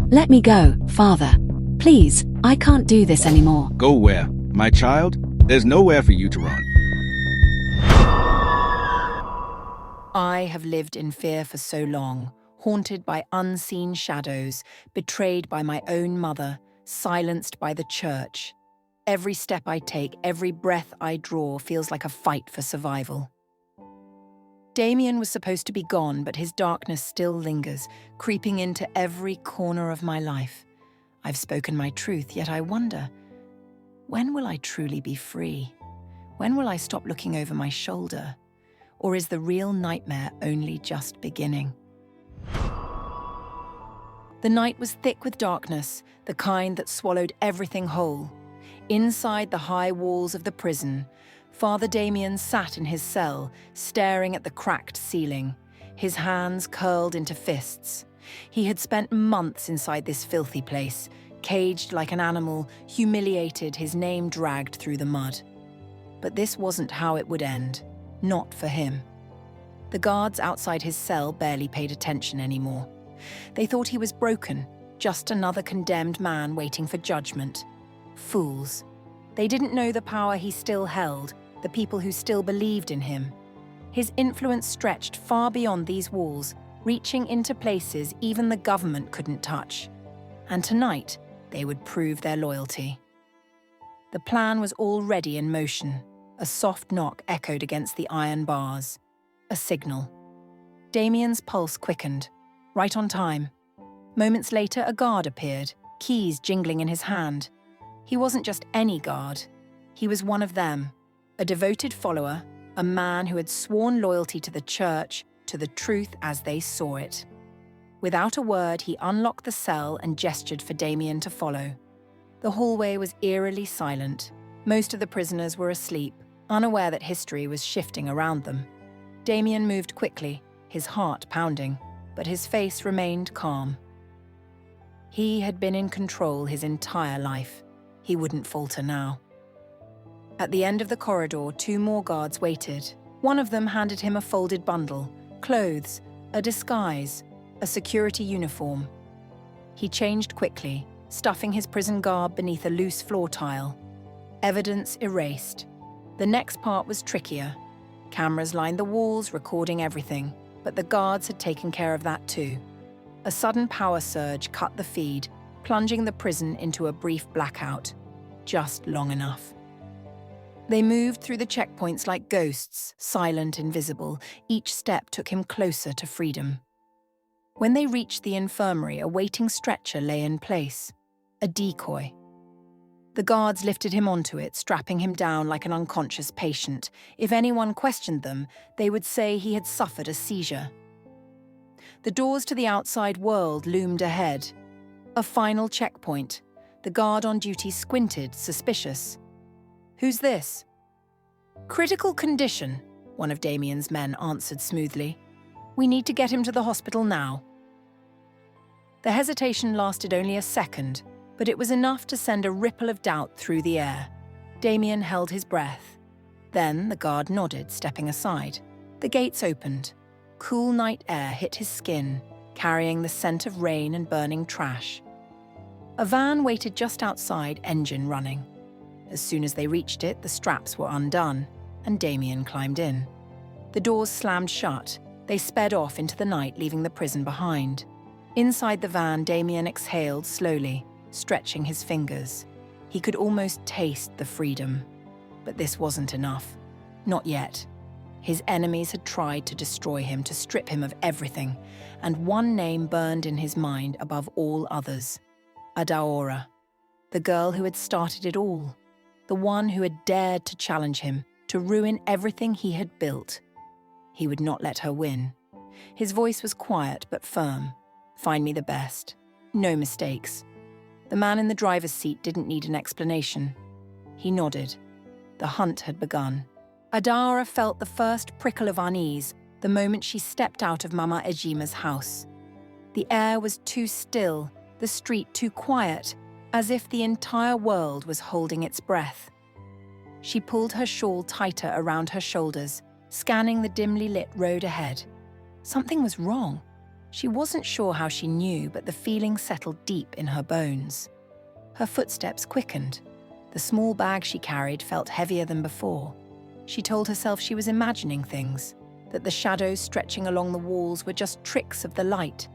Let me go, Father. Please, I can't do this anymore. Go where? My child? There's nowhere for you to run. I have lived in fear for so long, haunted by unseen shadows, betrayed by my own mother, silenced by the church. Every step I take, every breath I draw feels like a fight for survival. Damien was supposed to be gone, but his darkness still lingers, creeping into every corner of my life. I've spoken my truth, yet I wonder, when will I truly be free? When will I stop looking over my shoulder? Or is the real nightmare only just beginning? The night was thick with darkness, the kind that swallowed everything whole. Inside the high walls of the prison, Father Damien sat in his cell, staring at the cracked ceiling, his hands curled into fists. He had spent months inside this filthy place, caged like an animal, humiliated, his name dragged through the mud. But this wasn't how it would end. Not for him. The guards outside his cell barely paid attention anymore. They thought he was broken, just another condemned man waiting for judgment. Fools. They didn't know the power he still held, the people who still believed in him. His influence stretched far beyond these walls, reaching into places even the government couldn't touch. And tonight, they would prove their loyalty. The plan was already in motion. A soft knock echoed against the iron bars. A signal. Damien's pulse quickened. Right on time. Moments later, a guard appeared, keys jingling in his hand. He wasn't just any guard. He was one of them. A devoted follower, a man who had sworn loyalty to the church, to the truth as they saw it. Without a word, he unlocked the cell and gestured for Damien to follow. The hallway was eerily silent. Most of the prisoners were asleep, unaware that history was shifting around them. Damien moved quickly, his heart pounding, but his face remained calm. He had been in control his entire life. He wouldn't falter now. At the end of the corridor, 2 more guards waited. One of them handed him a folded bundle, clothes, a disguise, a security uniform. He changed quickly, stuffing his prison garb beneath a loose floor tile. Evidence erased. The next part was trickier. Cameras lined the walls, recording everything, but the guards had taken care of that too. A sudden power surge cut the feed, plunging the prison into a brief blackout. Just long enough. They moved through the checkpoints like ghosts, silent, invisible. Each step took him closer to freedom. When they reached the infirmary, a waiting stretcher lay in place. A decoy. The guards lifted him onto it, strapping him down like an unconscious patient. If anyone questioned them, they would say he had suffered a seizure. The doors to the outside world loomed ahead. A final checkpoint. The guard on duty squinted, suspicious. "Who's this?" "Critical condition," one of Damien's men answered smoothly. "We need to get him to the hospital now." The hesitation lasted only a second, but it was enough to send a ripple of doubt through the air. Damien held his breath. Then the guard nodded, stepping aside. The gates opened. Cool night air hit his skin, carrying the scent of rain and burning trash. A van waited just outside, engine running. As soon as they reached it, the straps were undone, and Damien climbed in. The doors slammed shut. They sped off into the night, leaving the prison behind. Inside the van, Damien exhaled slowly, stretching his fingers. He could almost taste the freedom. But this wasn't enough. Not yet. His enemies had tried to destroy him, to strip him of everything, and one name burned in his mind above all others. Adaora. The girl who had started it all. The one who had dared to challenge him, to ruin everything he had built. He would not let her win. His voice was quiet but firm. "Find me the best. No mistakes." The man in the driver's seat didn't need an explanation. He nodded. The hunt had begun. Adaora felt the first prickle of unease the moment she stepped out of Mama Ejima's house. The air was too still, the street too quiet, as if the entire world was holding its breath. She pulled her shawl tighter around her shoulders, scanning the dimly lit road ahead. Something was wrong. She wasn't sure how she knew, but the feeling settled deep in her bones. Her footsteps quickened. The small bag she carried felt heavier than before. She told herself she was imagining things, that the shadows stretching along the walls were just tricks of the light.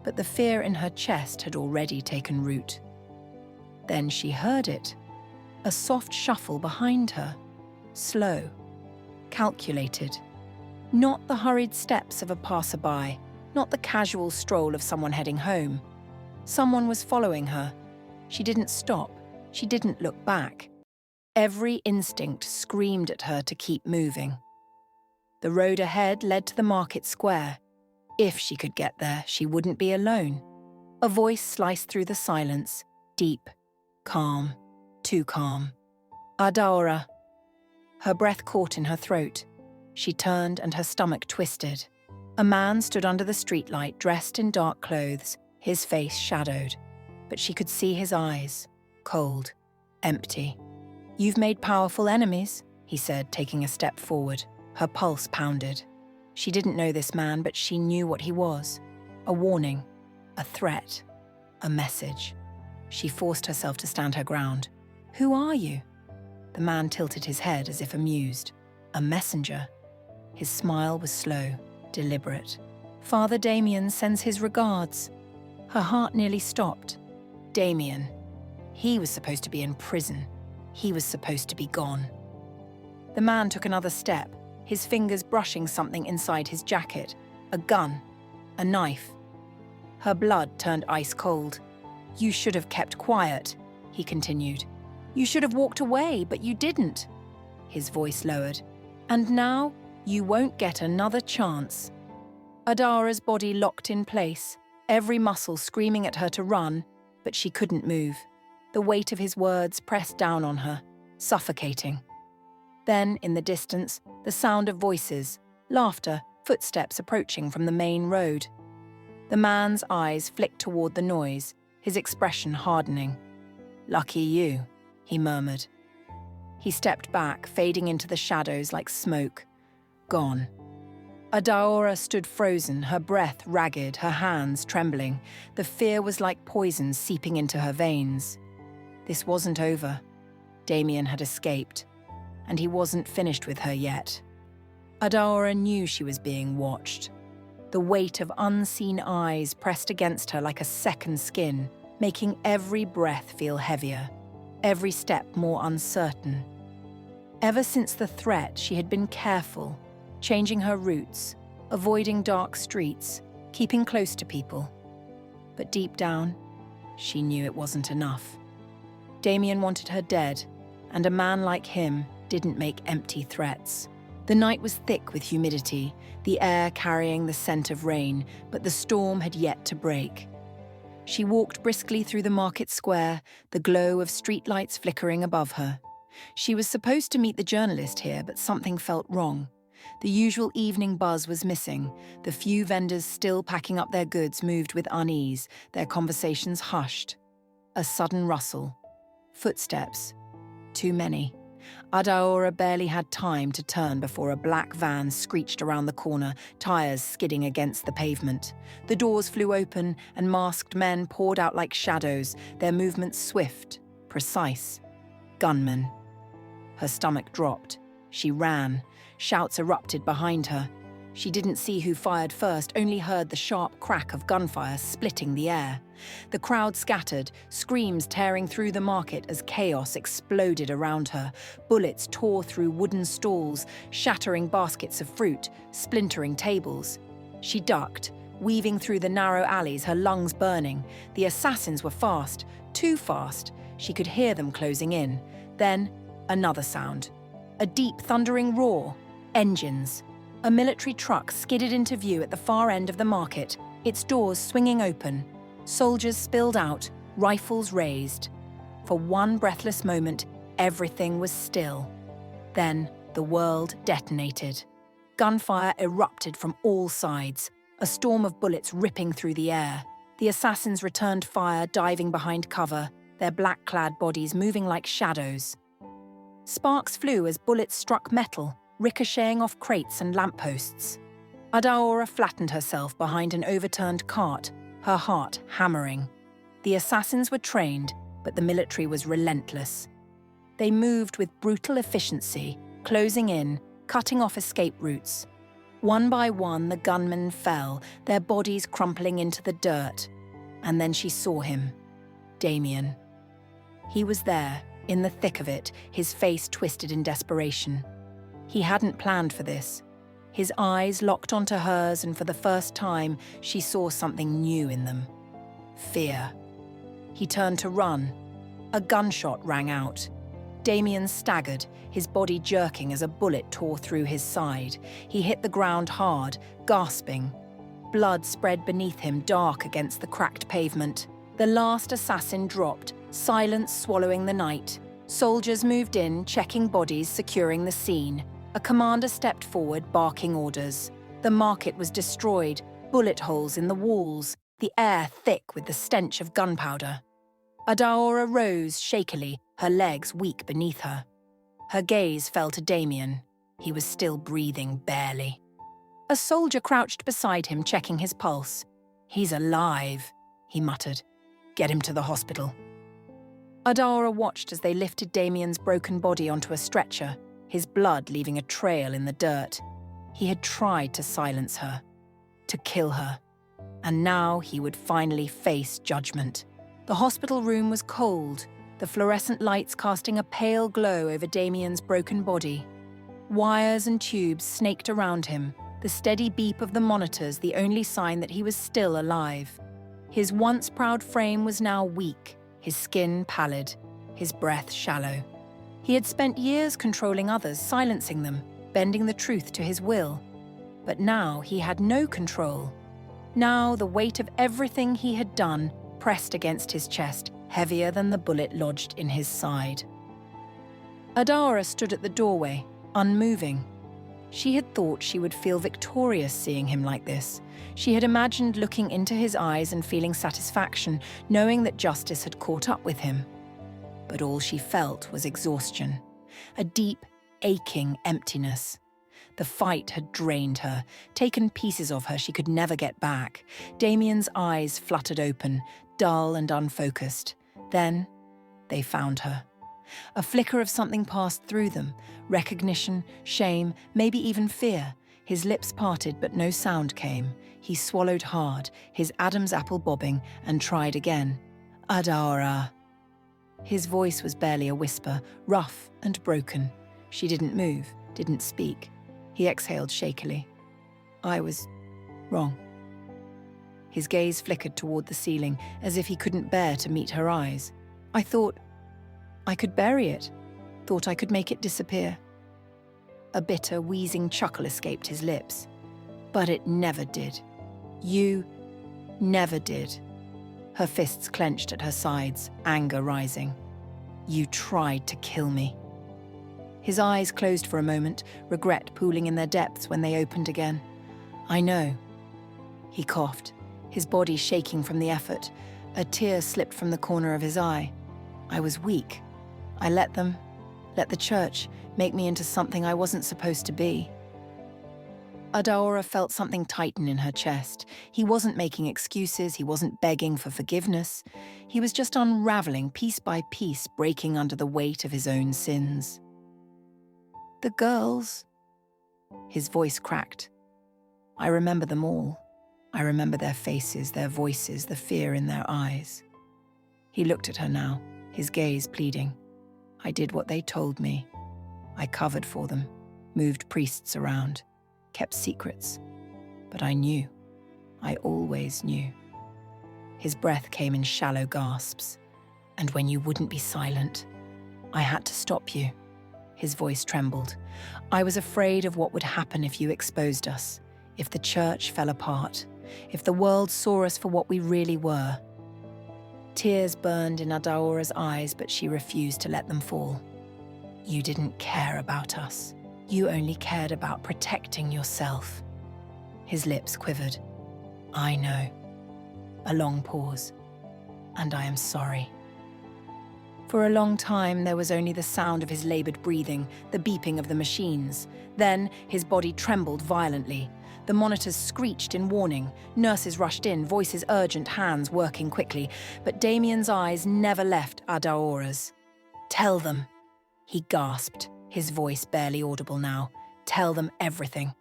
But the fear in her chest had already taken root. Then she heard it. A soft shuffle behind her. Slow. Calculated. Not the hurried steps of a passerby, not the casual stroll of someone heading home. Someone was following her. She didn't stop. She didn't look back. Every instinct screamed at her to keep moving. The road ahead led to the market square. If she could get there, she wouldn't be alone. A voice sliced through the silence, deep, calm, too calm. Adaora. Her breath caught in her throat. She turned and her stomach twisted. A man stood under the streetlight, dressed in dark clothes, his face shadowed. But she could see his eyes, cold, empty. "You've made powerful enemies," he said, taking a step forward. Her pulse pounded. She didn't know this man, but she knew what he was. A warning, a threat, a message. She forced herself to stand her ground. "Who are you?" The man tilted his head as if amused. "A messenger." His smile was slow, deliberate. "Father Damien sends his regards." Her heart nearly stopped. Damien. He was supposed to be in prison. He was supposed to be gone. The man took another step, his fingers brushing something inside his jacket. A gun. A knife. Her blood turned ice cold. "You should have kept quiet," he continued. "You should have walked away, but you didn't." His voice lowered. "And now, you won't get another chance." Adaora's body locked in place, every muscle screaming at her to run, but she couldn't move. The weight of his words pressed down on her, suffocating. Then, in the distance, the sound of voices, laughter, footsteps approaching from the main road. The man's eyes flicked toward the noise, his expression hardening. "Lucky you," he murmured. He stepped back, fading into the shadows like smoke. Gone. Adaora stood frozen, her breath ragged, her hands trembling. The fear was like poison seeping into her veins. This wasn't over. Damien had escaped, and he wasn't finished with her yet. Adaora knew she was being watched. The weight of unseen eyes pressed against her like a second skin, making every breath feel heavier, every step more uncertain. Ever since the threat, she had been careful, changing her routes, avoiding dark streets, keeping close to people. But deep down, she knew it wasn't enough. Damien wanted her dead, and a man like him didn't make empty threats. The night was thick with humidity, the air carrying the scent of rain, but the storm had yet to break. She walked briskly through the market square, the glow of streetlights flickering above her. She was supposed to meet the journalist here, but something felt wrong. The usual evening buzz was missing. The few vendors still packing up their goods moved with unease, their conversations hushed. A sudden rustle. Footsteps. Too many. Adaora barely had time to turn before a black van screeched around the corner, tires skidding against the pavement. The doors flew open, and masked men poured out like shadows, their movements swift, precise. Gunmen. Her stomach dropped. She ran. Shouts erupted behind her. She didn't see who fired first, only heard the sharp crack of gunfire splitting the air. The crowd scattered, screams tearing through the market as chaos exploded around her. Bullets tore through wooden stalls, shattering baskets of fruit, splintering tables. She ducked, weaving through the narrow alleys, her lungs burning. The assassins were fast, too fast. She could hear them closing in. Then, another sound. A deep, thundering roar. Engines. A military truck skidded into view at the far end of the market, its doors swinging open. Soldiers spilled out, rifles raised. For one breathless moment, everything was still. Then, the world detonated. Gunfire erupted from all sides, a storm of bullets ripping through the air. The assassins returned fire, diving behind cover, their black-clad bodies moving like shadows. Sparks flew as bullets struck metal, ricocheting off crates and lampposts. Adaora flattened herself behind an overturned cart, her heart hammering. The assassins were trained, but the military was relentless. They moved with brutal efficiency, closing in, cutting off escape routes. One by one, the gunmen fell, their bodies crumpling into the dirt. And then she saw him, Damien. He was there, in the thick of it, his face twisted in desperation. He hadn't planned for this. His eyes locked onto hers, and for the first time, she saw something new in them. Fear. He turned to run. A gunshot rang out. Damien staggered, his body jerking as a bullet tore through his side. He hit the ground hard, gasping. Blood spread beneath him, dark against the cracked pavement. The last assassin dropped, silence swallowing the night. Soldiers moved in, checking bodies, securing the scene. A commander stepped forward, barking orders. The market was destroyed, bullet holes in the walls, the air thick with the stench of gunpowder. Adaora rose shakily, her legs weak beneath her. Her gaze fell to Damien. He was still breathing barely. A soldier crouched beside him, checking his pulse. "He's alive," he muttered. "Get him to the hospital." Adaora watched as they lifted Damien's broken body onto a stretcher, his blood leaving a trail in the dirt. He had tried to silence her, to kill her, and now he would finally face judgment. The hospital room was cold, the fluorescent lights casting a pale glow over Damien's broken body. Wires and tubes snaked around him, the steady beep of the monitors the only sign that he was still alive. His once proud frame was now weak, his skin pallid, his breath shallow. He had spent years controlling others, silencing them, bending the truth to his will. But now he had no control. Now the weight of everything he had done pressed against his chest, heavier than the bullet lodged in his side. Adaora stood at the doorway, unmoving. She had thought she would feel victorious seeing him like this. She had imagined looking into his eyes and feeling satisfaction, knowing that justice had caught up with him. But all she felt was exhaustion, a deep, aching emptiness. The fight had drained her, taken pieces of her she could never get back. Damien's eyes fluttered open, dull and unfocused. Then they found her. A flicker of something passed through them, recognition, shame, maybe even fear. His lips parted, but no sound came. He swallowed hard, his Adam's apple bobbing, and tried again. "Adaora." His voice was barely a whisper, rough and broken. She didn't move, didn't speak. He exhaled shakily. "I was wrong." His gaze flickered toward the ceiling, as if he couldn't bear to meet her eyes. "I thought I could bury it, thought I could make it disappear." A bitter, wheezing chuckle escaped his lips. "But it never did. You never did." Her fists clenched at her sides, anger rising. "You tried to kill me." His eyes closed for a moment, regret pooling in their depths when they opened again. "I know." He coughed, his body shaking from the effort. A tear slipped from the corner of his eye. "I was weak. I let the church, make me into something I wasn't supposed to be." Adaora felt something tighten in her chest. He wasn't making excuses, he wasn't begging for forgiveness. He was just unraveling piece by piece, breaking under the weight of his own sins. "The girls," his voice cracked. "I remember them all. I remember their faces, their voices, the fear in their eyes." He looked at her now, his gaze pleading. "I did what they told me. I covered for them, moved priests around, kept secrets. But I knew. I always knew." His breath came in shallow gasps. "And when you wouldn't be silent, I had to stop you." His voice trembled. "I was afraid of what would happen if you exposed us, if the church fell apart, if the world saw us for what we really were." Tears burned in Adaora's eyes, but she refused to let them fall. "You didn't care about us. You only cared about protecting yourself." His lips quivered. "I know." A long pause. "And I am sorry." For a long time, there was only the sound of his labored breathing, the beeping of the machines. Then his body trembled violently. The monitors screeched in warning. Nurses rushed in, voices urgent, hands working quickly. But Damien's eyes never left Adaora's. "Tell them," he gasped, his voice barely audible now. "Tell them everything."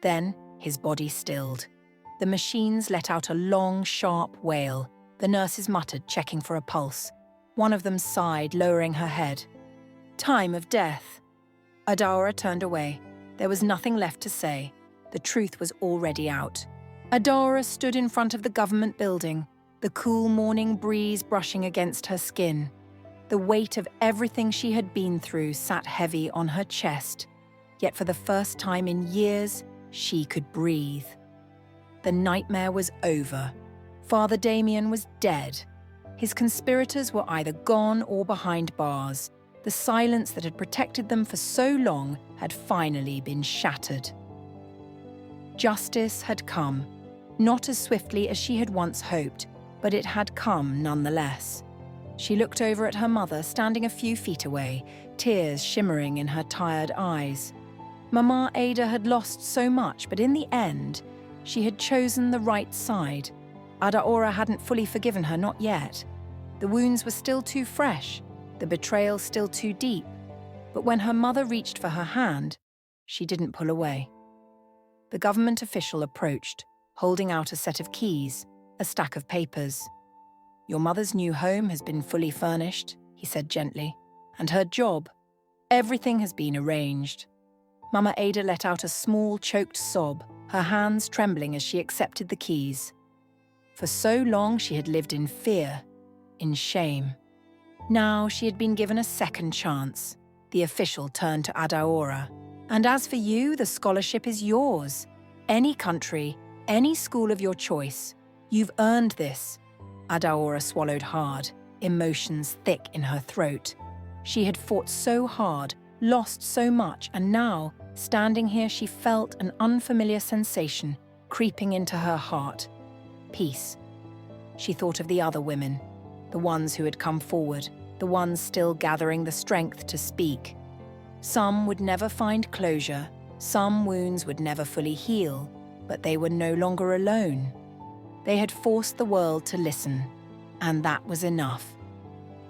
Then his body stilled. The machines let out a long, sharp wail. The nurses muttered, checking for a pulse. One of them sighed, lowering her head. "Time of death." Adaora turned away. There was nothing left to say. The truth was already out. Adaora stood in front of the government building, the cool morning breeze brushing against her skin. The weight of everything she had been through sat heavy on her chest. Yet for the first time in years, she could breathe. The nightmare was over. Father Damien was dead. His conspirators were either gone or behind bars. The silence that had protected them for so long had finally been shattered. Justice had come, not as swiftly as she had once hoped, but it had come nonetheless. She looked over at her mother, standing a few feet away, tears shimmering in her tired eyes. Mama Ada had lost so much, but in the end, she had chosen the right side. Adaora hadn't fully forgiven her, not yet. The wounds were still too fresh, the betrayal still too deep. But when her mother reached for her hand, she didn't pull away. The government official approached, holding out a set of keys, a stack of papers. "Your mother's new home has been fully furnished," he said gently, "and her job. Everything has been arranged." Mama Ada let out a small, choked sob, her hands trembling as she accepted the keys. For so long she had lived in fear, in shame. Now she had been given a second chance. The official turned to Adaora. "And as for you, the scholarship is yours. Any country, any school of your choice. You've earned this." Adaora swallowed hard, emotions thick in her throat. She had fought so hard, lost so much, and now, standing here, she felt an unfamiliar sensation creeping into her heart. Peace. She thought of the other women, the ones who had come forward, the ones still gathering the strength to speak. Some would never find closure, some wounds would never fully heal, but they were no longer alone. They had forced the world to listen, and that was enough.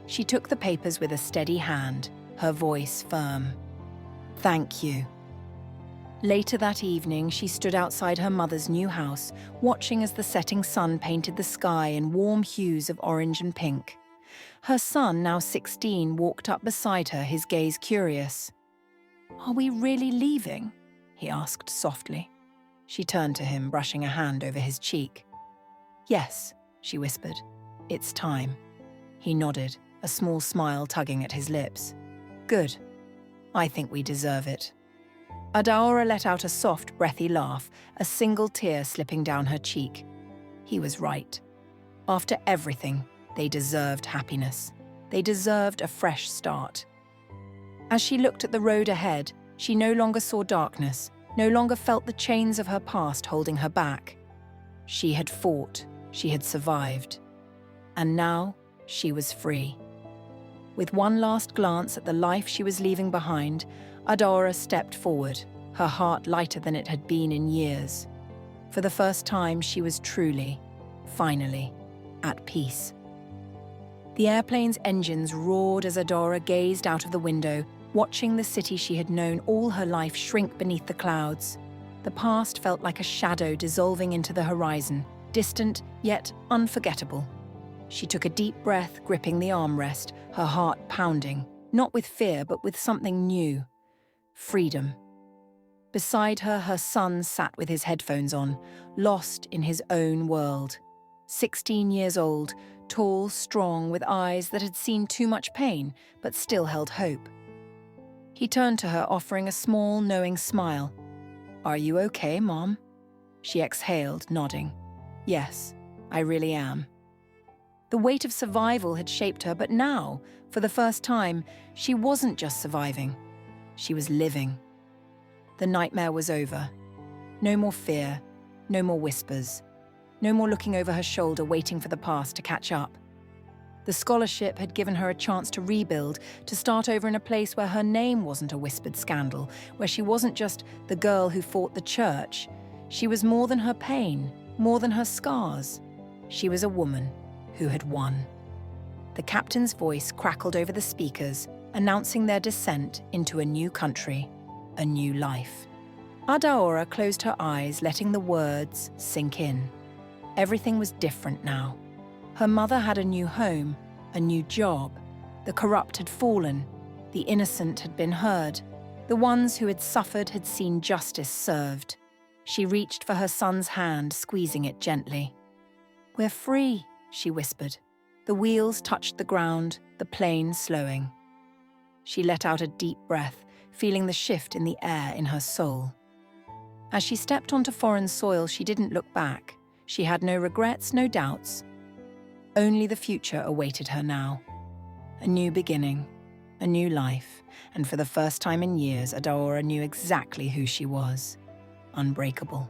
She took the papers with a steady hand, her voice firm. "Thank you." Later that evening, she stood outside her mother's new house, watching as the setting sun painted the sky in warm hues of orange and pink. Her son, now 16, walked up beside her, his gaze curious. "Are we really leaving?" he asked softly. She turned to him, brushing a hand over his cheek. "Yes," she whispered. "It's time." He nodded, a small smile tugging at his lips. "Good. I think we deserve it." Adaora let out a soft, breathy laugh, a single tear slipping down her cheek. He was right. After everything, they deserved happiness. They deserved a fresh start. As she looked at the road ahead, she no longer saw darkness, no longer felt the chains of her past holding her back. She had fought, she had survived. And now, she was free. With one last glance at the life she was leaving behind, Adaora stepped forward, her heart lighter than it had been in years. For the first time, she was truly, finally, at peace. The airplane's engines roared as Adaora gazed out of the window, watching the city she had known all her life shrink beneath the clouds. The past felt like a shadow dissolving into the horizon, distant yet unforgettable. She took a deep breath, gripping the armrest, her heart pounding, not with fear but with something new. Freedom. Beside her, her son sat with his headphones on, lost in his own world. 16 years old, tall, strong, with eyes that had seen too much pain but still held hope. He turned to her, offering a small, knowing smile. "Are you okay, Mom?" She exhaled, nodding. "Yes, I really am." The weight of survival had shaped her, but now, for the first time, she wasn't just surviving. She was living. The nightmare was over. No more fear, no more whispers, no more looking over her shoulder waiting for the past to catch up. The scholarship had given her a chance to rebuild, to start over in a place where her name wasn't a whispered scandal, where she wasn't just the girl who fought the church. She was more than her pain, more than her scars. She was a woman who had won. The captain's voice crackled over the speakers, announcing their descent into a new country, a new life. Adaora closed her eyes, letting the words sink in. Everything was different now. Her mother had a new home, a new job. The corrupt had fallen. The innocent had been heard. The ones who had suffered had seen justice served. She reached for her son's hand, squeezing it gently. "We're free," she whispered. The wheels touched the ground, the plane slowing. She let out a deep breath, feeling the shift in the air in her soul. As she stepped onto foreign soil, she didn't look back. She had no regrets, no doubts. Only the future awaited her now. A new beginning, a new life, and for the first time in years, Adaora knew exactly who she was. Unbreakable.